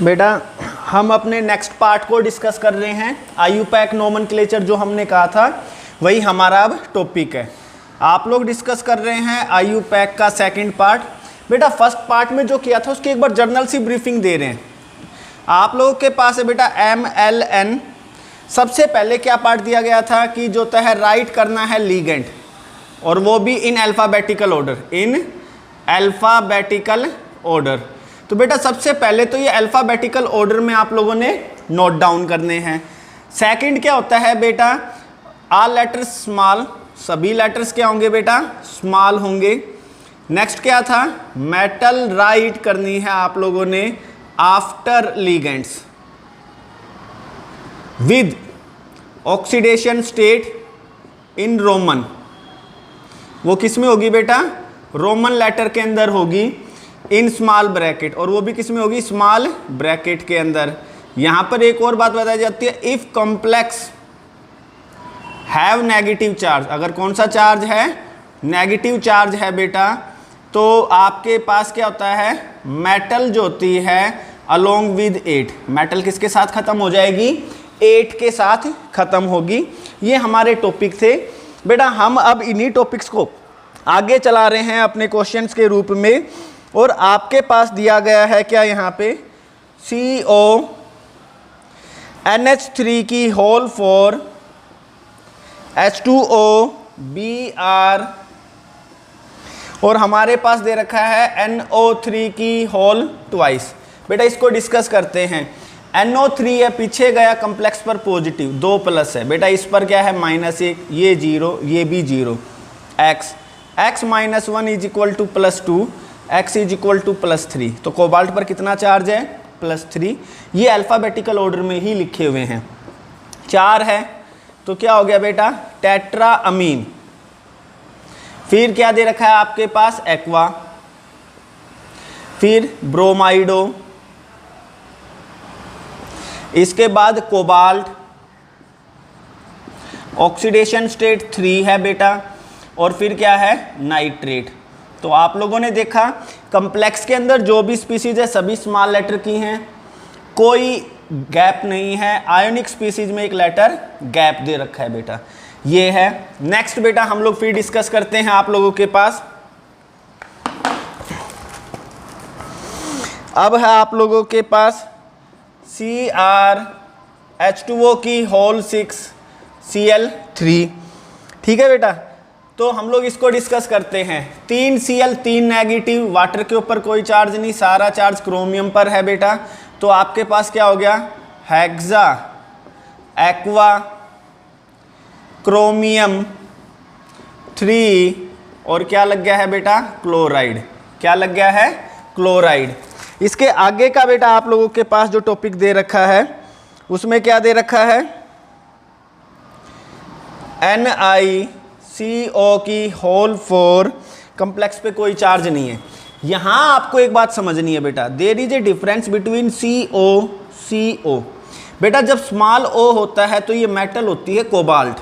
बेटा हम अपने नेक्स्ट पार्ट को डिस्कस कर रहे हैं। आईयूपैक नोमेनक्लेचर जो हमने कहा था वही हमारा अब टॉपिक है। आप लोग डिस्कस कर रहे हैं आईयूपैक का सेकंड पार्ट। बेटा फर्स्ट पार्ट में जो किया था उसकी एक बार जर्नल सी ब्रीफिंग दे रहे हैं। आप लोगों के पास है बेटा MLN। सबसे पहले क्या पार्ट दिया गया था कि जो है राइट करना है लिगेंड, और वो भी in alphabetical order, in alphabetical order. तो बेटा सबसे पहले तो ये अल्फ़ाबेटिकल ऑर्डर में आप लोगों ने नोट डाउन करने हैं। सेकंड क्या होता है बेटा, ऑल लेटर्स स्मॉल, सभी लेटर्स क्या होंगे बेटा, स्मॉल होंगे। नेक्स्ट क्या था, मेटल राइट करनी है आप लोगों ने after ligands with oxidation state in Roman. वो किस में होगी बेटा, रोमन लेटर के अंदर होगी, इन स्मॉल ब्रैकेट, और वो भी किस में होगी, स्मॉल ब्रैकेट के अंदर। यहां पर एक और बात बताई जाती है, if complex have negative charge, अगर कौन सा चार्ज है, नेगेटिव चार्ज है बेटा, तो आपके पास क्या होता है, मेटल जो होती है अलोंग विद 8, मेटल किसके साथ खत्म हो जाएगी, 8 के साथ खत्म होगी। ये हमारे टॉपिक थे बेटा। हम अब इन्हीं टॉपिक्स को आगे चला रहे हैं अपने क्वेश्चंस के रूप में, और आपके पास दिया गया है क्या यहाँ पे, CONH3 की होल 4 H2O Br, और हमारे पास दे रखा है NO3 की होल ट्वाइस। बेटा इसको डिस्कस करते हैं। NO3 है, पीछे गया कम्प्लेक्स पर पॉजिटिव, 2 प्लस है बेटा, इस पर क्या है -1, ये 0, ये भी 0, x -1 is equal to +2, x is equal to +3। तो कोबाल्ट पर कितना चार्ज है, +3। ये अल्फ़ाबेटिकल ऑर्डर में ही लिखे हुए हैं। 4 है तो क्या हो गया बेटा, टेट्रा अमीन। फिर क्या दे रखा है आपके पास, एक्वा, फिर ब्रोमाइडो, इसके बाद कोबाल्ट, ऑक्सीडेशन स्टेट 3 है बेटा, और फिर क्या है, नाइट्रेट। तो आप लोगों ने देखा कम्प्लेक्स के अंदर जो भी स्पीसीज है सभी स्मॉल लेटर की हैं, कोई गैप नहीं है। आयोनिक स्पीसीज में एक लेटर गैप दे रखा है बेटा, ये है। नेक्स्ट बेटा हम लोग फिर डिस्कस करते हैं आप लोगों के पास। अब है आप लोगों के पास CrH2O की होल 6 Cl3, ठीक है बेटा। तो हम लोग इसको डिस्कस करते हैं। 3 Cl 3 नेगेटिव, वाटर के ऊपर कोई चार्ज नहीं, सारा चार्ज क्रोमियम पर है बेटा। तो आपके पास क्या हो गया, हेक्सा, एक्वा, क्रोमियम 3, और क्या लग गया है बेटा, क्लोराइड। क्या लग गया है, क्लोराइड। इसके आगे का बेटा आप लोगों के पास जो टॉपिक दे रखा है उसमें क्या दे रखा है, NiCO की होल 4, कम्प्लेक्स पे कोई चार्ज नहीं है। यहां आपको एक बात समझनी है बेटा, there is a difference between CO बेटा। जब स्मॉल o होता है तो ये मेटल होती है कोबाल्ट,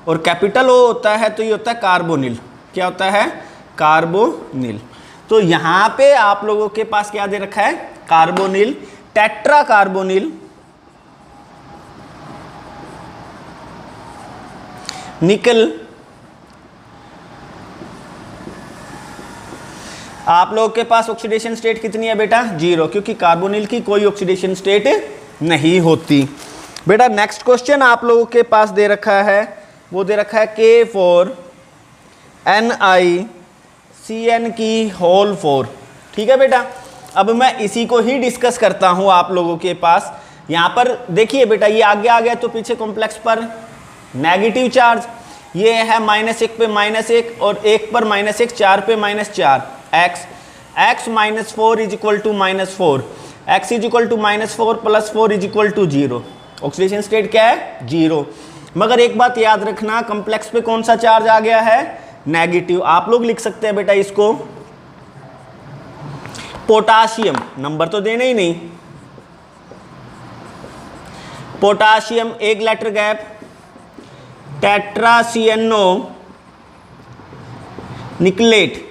और कैपिटल O होता है तो ये होता है कार्बोनिल। क्या होता है, कार्बोनिल। तो यहां पे आप लोगों के पास क्या दे रखा है, कार्बोनिल, टेट्रा कार्बोनिल, निकल। आप लोगों के पास ऑक्सीडेशन स्टेट कितनी है बेटा, 0, क्योंकि कार्बोनिल की कोई ऑक्सीडेशन स्टेट नहीं होती बेटा। नेक्स्ट क्वेश्चन आप लोगों के पास दे रखा है, वो दे रखा है K4NiCN की होल 4, ठीक है बेटा। अब मैं इसी को ही डिस्कस करता हूं आप लोगों के पास। यहां पर देखिए बेटा, ये आगे आ गया तो पीछे कॉम्प्लेक्स पर नेगेटिव चार्ज, ये है -1 पे -1, और 1 पर -1, 4 पे -4, x -4 is equal to -4, x is equal to -4 + 4 is equal to 0। Oxidation state क्या है, 0। मगर एक बात याद रखना, कम्प्लेक्स पे कौन सा चार्ज आ गया है, नेगेटिव। आप लोग लिख सकते हैं बेटा इसको पोटाशियम, नंबर तो देना ही नहीं, पोटाशियम, एक लेटर गैप, टेट्रासिएनो निकलेट,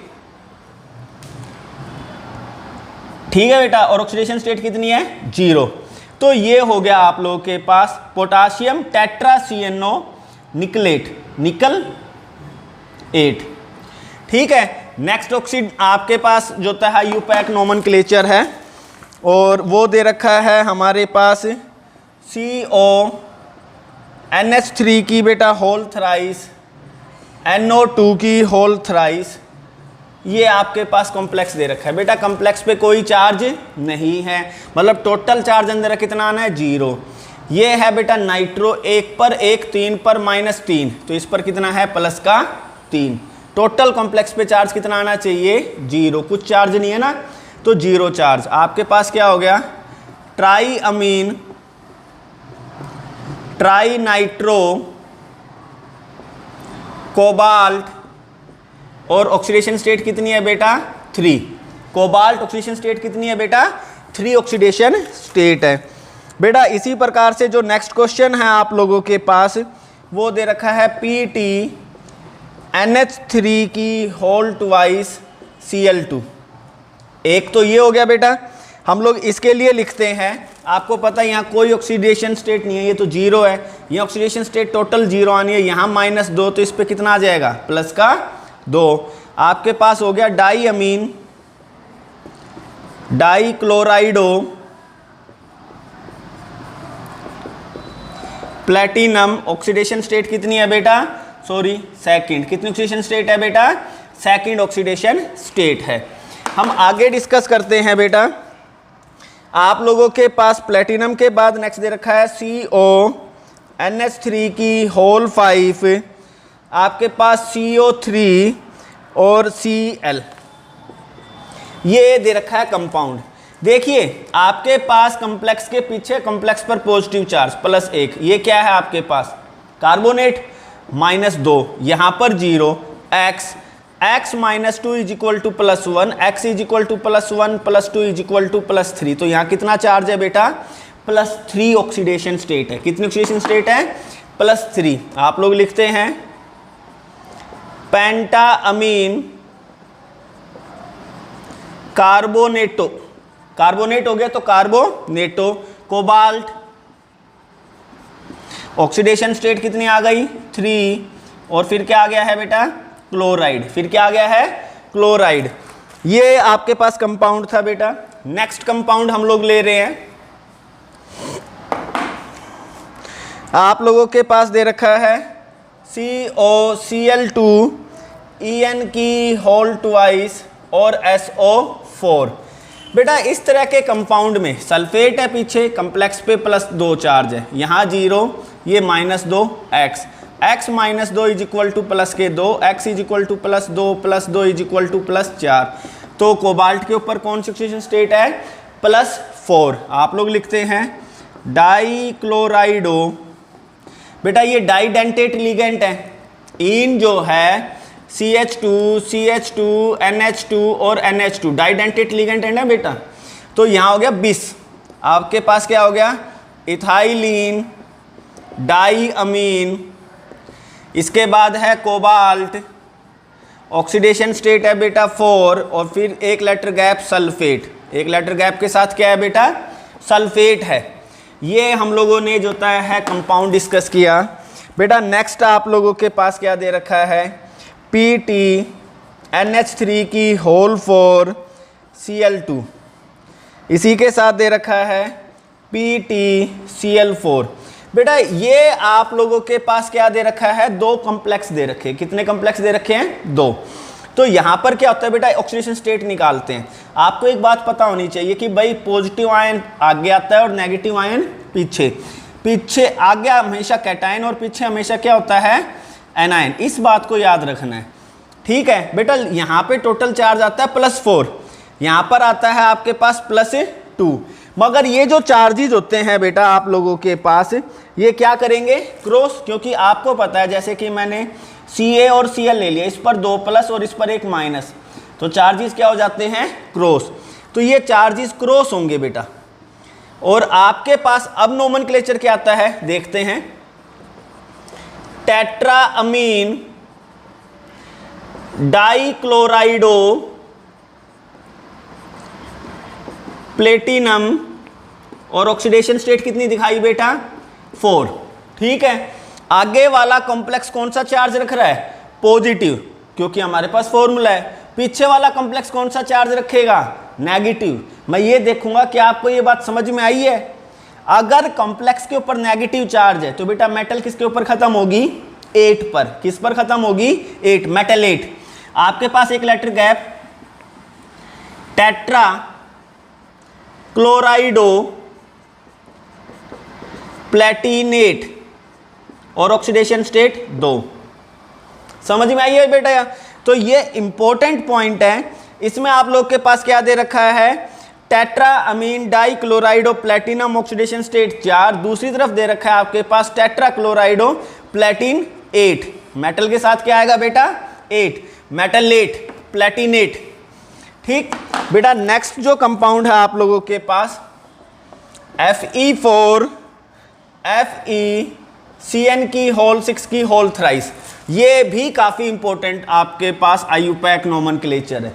ठीक है बेटा, और ऑक्सीडेशन स्टेट कितनी है 0। तो ये हो गया आप लोगों के पास पोटाशियम टेट्रा CnO निकलेट, निकल 8। ठीक है, नेक्स्ट ऑक्सीड आपके पास जो था आईयूपैक नोमेनक्लेचर है, और वो दे रखा है हमारे पास CONH3 की बेटा होल थ्राइस, NO2 की होल थ्राइस। ये आपके पास कॉम्प्लेक्स दे रखा है बेटा, कॉम्प्लेक्स पे कोई चार्ज नहीं है, मतलब टोटल चार्ज अंदर कितना आना है 0। ये है बेटा नाइट्रो 1 पर 1, 3 पर -3, तो इस पर कितना है प्लस का 3। टोटल कॉम्प्लेक्स पे चार्ज कितना आना चाहिए 0, कुछ चार्ज नहीं है ना, तो 0 चार्ज। आपके पास क्या हो गया ट्राई अमीन, ट्राई नाइट्रो, कोबाल्ट, और ऑक्सीडेशन स्टेट कितनी है बेटा 3। कोबाल्ट ऑक्सीडेशन स्टेट कितनी है बेटा 3 ऑक्सीडेशन स्टेट है बेटा। इसी प्रकार से जो नेक्स्ट क्वेश्चन है आप लोगों के पास वो दे रखा है PTNH3 की होल ट्वाइस Cl2। एक तो ये हो गया बेटा, हम लोग इसके लिए लिखते हैं, आपको पता है यहाँ कोई ऑक्सीडेशन स्टेट नहीं है, ये तो 0 है, ये ऑक्सीडेशन स्टेट टोटल 0 आनी है, यहाँ -2, तो इस पे कितना आ जाएगा प्लस का 2। आपके पास हो गया डाई अमीन, डाई क्लोराइडो, प्लेटिनम, ऑक्सीडेशन स्टेट कितनी है बेटा सेकंड। कितनी ऑक्सीडेशन स्टेट है बेटा सेकंड ऑक्सीडेशन स्टेट है। हम आगे डिस्कस करते हैं बेटा। आप लोगों के पास प्लेटिनम के बाद नेक्स्ट दे रखा है CONH3 की होल 5, आपके पास CO3 और Cl, ये दे रखा है कंपाउंड। देखिए आपके पास कॉम्प्लेक्स के पीछे कॉम्प्लेक्स पर पॉजिटिव चार्ज +1, ये क्या है आपके पास कार्बोनेट -2, यहाँ पर 0, x -2 is equal to +1, x is equal to +1 +2 is equal to +3, तो यहाँ कितना चार्ज है बेटा +3 ऑक्सीडेशन स्टेट है। कितनी ऑक्सीडेशन स्टेट है +3। आप लोग लिखते हैं पेंटा अमीन कार्बोनेटो, कार्बोनेट हो गया तो कार्बोनेटो, कोबाल्ट ऑक्सीडेशन स्टेट कितनी आ गई 3, और फिर क्या आ गया है बेटा क्लोराइड, फिर क्या आ गया है क्लोराइड। ये आपके पास कंपाउंड था बेटा। नेक्स्ट कंपाउंड हम लोग ले रहे हैं, आप लोगों के पास दे रखा है COCl2 En की होल ट्वाइस और SO4। बेटा इस तरह के कंपाउंड में सल्फेट है पीछे, कॉम्प्लेक्स पे +2 चार्ज है, यहाँ 0, ये -2, x -2 is equal to +2, x is equal to +2 is equal to +4। तो कोबाल्ट के ऊपर कौन सी ऑक्सीडेशन स्टेट है +4। आप लोग लिखते हैं डाई क्लोराइडो, बेटा ये डाइडेंटेट लिगेंड है, इन जो है CH2 NH2 और NH2 डाइडेंटेट लिगेंड है ना बेटा। तो यहाँ हो गया 20, आपके पास क्या हो गया इथाइलिन डाई अमीन, इसके बाद है कोबाल्ट ऑक्सीडेशन स्टेट है बेटा 4, और फिर एक लेटर गैप सल्फेट, एक लेटर गैप के साथ क्या है बेटा सल्फेट है। ये हम लोगों ने जो है कंपाउंड डिस्कस किया बेटा। नेक्स्ट आप लोगों के पास क्या दे रखा है PTNH3 की होल 4 Cl2, इसी के साथ दे रखा है PTCl4। बेटा ये आप लोगों के पास क्या दे रखा है 2 कॉम्प्लेक्स दे रखे हैं। कितने कॉम्प्लेक्स दे रखे हैं 2। तो यहाँ पर क्या होता है बेटा ऑक्सीडेशन स्टेट निकालते हैं। आपको एक बात पता होनी चाहिए कि भाई पॉजिटिव आयन आगे आता है और नेगेटिव आयन पीछे, पीछे आगे हमेशा कैटायन और पीछे हमेशा क्या होता है एनायन, इस बात को याद रखना है। ठीक है बेटा, यहाँ पे टोटल चार्ज आता है +4, यहाँ पर आता है आपके पास +2, मगर ये जो चार्जेस होते हैं बेटा आप लोगों के पास ये क्या करेंगे क्रॉस, क्योंकि आपको पता है जैसे कि मैंने Ca और Cl ले लिया, इस पर 2 प्लस और इस पर 1 माइनस, तो चार्जेस क्या हो जाते हैं क्रॉस। तो ये चार्जेस क्रॉस होंगे बेटा। और आपके पास अब नोमेनक्लेचर क्या आता है देखते हैं, टेट्रा अमीन डाइक्लोराइडो प्लेटिनम और ऑक्सीडेशन स्टेट कितनी दिखाई बेटा 4। ठीक है, आगे वाला कॉम्प्लेक्स कौन सा चार्ज रख रहा है पॉजिटिव, क्योंकि हमारे पास फॉर्मूला है। पीछे वाला कॉम्प्लेक्स कौन सा चार्ज रखेगा नेगेटिव। मैं ये देखूंगा कि आपको ये बात समझ में आई है। अगर कॉम्प्लेक्स के ऊपर नेगेटिव चार्ज है तो बेटा मेटल किसके ऊपर खत्म होगी 8 पर। किस पर खत्म होगी 8, मेटल 8। आपके पास एक लेटर गैप टेट्रा क्लोराइडो प्लेटिनेट और ऑक्सीडेशन स्टेट 2। समझ में आई है बेटा। तो ये इंपॉर्टेंट पॉइंट है। इसमें आप लोग के पास क्या दे रखा है tetra amine die क्लोराइडो platinum oxidation state 4। दूसरी तरफ दे रखा है आपके पास टेट्रा क्लोराइडो प्लेटिन 8। मेटल के साथ क्या आएगा बेटा 8, मेटल 8 प्लेटिनेट। ठीक बेटा, नेक्स्ट जो कंपाउंड है आप लोगों के पास Fe4 FeCN की होल 6 की होल थ्राइस। ये भी काफ़ी इंपॉर्टेंट आपके पास आईयूपैक नोमेनक्लेचर है।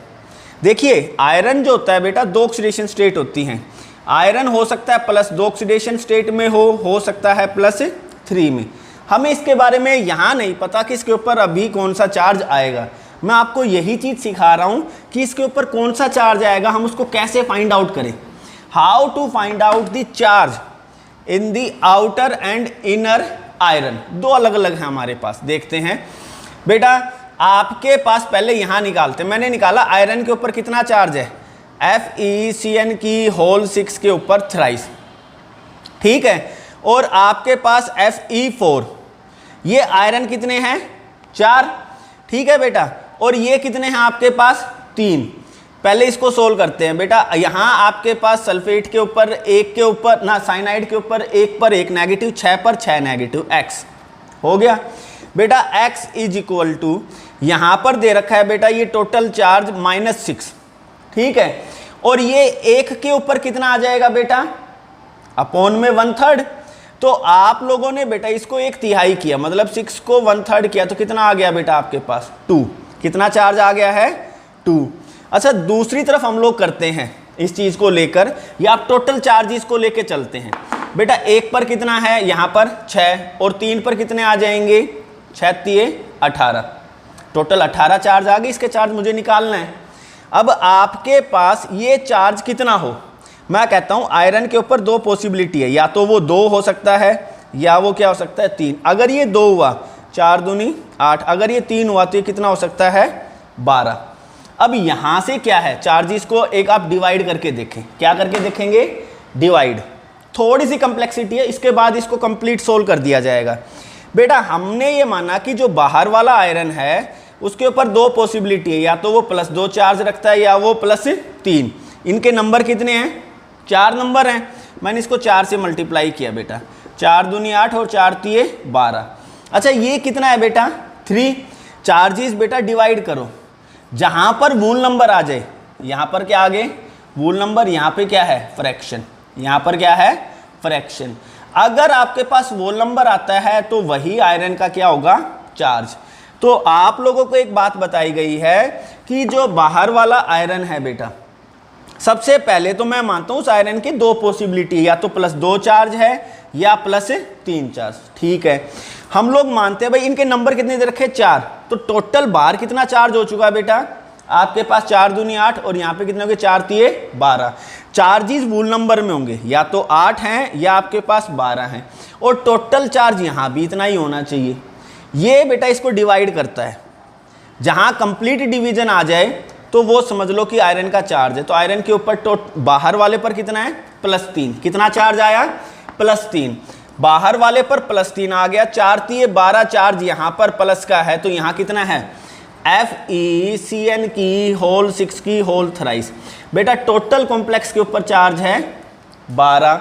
देखिए आयरन जो होता है बेटा 2 ऑक्सीडेशन स्टेट होती हैं। आयरन हो सकता है +2 ऑक्सीडेशन स्टेट में हो सकता है +3 में। हमें इसके बारे में यहाँ नहीं पता कि इसके ऊपर अभी कौन सा चार्ज आएगा। मैं आपको यही चीज़ सिखा रहा हूँ कि इसके ऊपर कौन सा चार्ज आएगा, हम उसको कैसे फाइंड आउट करें। How to find out the charge in the outer and inner iron. 2 अलग अलग हैं हमारे पास। देखते हैं बेटा, आपके पास पहले यहाँ निकालते हैं। मैंने निकाला आयरन के ऊपर कितना चार्ज है FeCN की होल 6 के ऊपर थ्राइस। ठीक है, और आपके पास Fe4 ये आयरन कितने हैं 4। ठीक है बेटा, और ये कितने हैं आपके पास 3। पहले इसको सोल्व करते हैं बेटा। यहाँ आपके पास सल्फेट के ऊपर 1 के ऊपर ना साइनाइड के ऊपर 1 पर 1 नेगेटिव, 6 पर 6 नेगेटिव, x हो गया बेटा। x इज इक्वल टू यहाँ पर दे रखा है बेटा ये टोटल चार्ज -6। ठीक है, और ये 1 के ऊपर कितना आ जाएगा बेटा अपॉन में 1/3। तो आप लोगों ने बेटा इसको 1/3 किया, मतलब 6 को 1/3 किया तो कितना आ गया बेटा आपके पास 2। कितना चार्ज आ गया है 2। अच्छा, दूसरी तरफ हम लोग करते हैं इस चीज़ को लेकर, या आप टोटल चार्जेस को लेकर चलते हैं बेटा। 1 पर कितना है यहाँ पर 6 और 3 पर कितने आ जाएंगे 6 3 18, टोटल 18 चार्ज आ गए। इसके चार्ज मुझे निकालना है। अब आपके पास ये चार्ज कितना हो, मैं कहता हूँ आयरन के ऊपर 2 पॉसिबिलिटी है, या तो वो 2 हो सकता है या वो क्या हो सकता है 3। अगर ये 2 हुआ 4 दूनी 8, अगर ये 3 हुआ तो ये कितना हो सकता है 12। अब यहाँ से क्या है चार्जेस को एक आप डिवाइड करके देखें। क्या करके देखेंगे डिवाइड। थोड़ी सी कम्प्लेक्सिटी है, इसके बाद इसको कंप्लीट सोल्व कर दिया जाएगा। बेटा हमने ये माना कि जो बाहर वाला आयरन है उसके ऊपर 2 पॉसिबिलिटी है, या तो वो +2 चार्ज रखता है या वो +3। इनके नंबर कितने हैं 4 नंबर हैं। मैंने इसको 4 से मल्टीप्लाई किया बेटा, 4 दूनी 8 और 4 3 12। अच्छा ये कितना है बेटा 3। चार्जेस बेटा डिवाइड करो, जहाँ पर वूल नंबर आ जाए, यहाँ पर क्या आगे वूल नंबर, यहाँ पे क्या है फ्रैक्शन, यहाँ पर क्या है फ्रैक्शन। अगर आपके पास वोल नंबर आता है तो वही आयरन का क्या होगा चार्ज। तो आप लोगों को एक बात बताई गई है कि जो बाहर वाला आयरन है बेटा, सबसे पहले तो मैं मानता हूँ उस आयरन की 2 पॉसिबिलिटी, या तो +2 चार्ज है या +3 चार्ज। ठीक है, हम लोग मानते हैं भाई इनके नंबर कितने दे रखे 4, तो टोटल बाहर कितना चार्ज हो चुका है बेटा आपके पास 4 दूनी 8 और यहाँ पे कितने होंगे 4 3 12। चार्जेस वूल नंबर में होंगे, या तो 8 हैं या आपके पास 12 हैं, और टोटल चार्ज यहाँ भी इतना ही होना चाहिए। ये बेटा इसको डिवाइड करता है, जहाँ कंप्लीट डिवीजन आ जाए तो वो समझ लो कि आयरन का चार्ज है। तो आयरन के ऊपर बाहर वाले पर कितना है +3, कितना चार्ज आया +3, बाहर वाले पर +3 आ गया। 4 3 12 चार्ज यहाँ पर प्लस का है, तो यहाँ कितना है FeCN की होल 6 की होल थ्राइस। बेटा टोटल कॉम्प्लेक्स के ऊपर चार्ज है 12।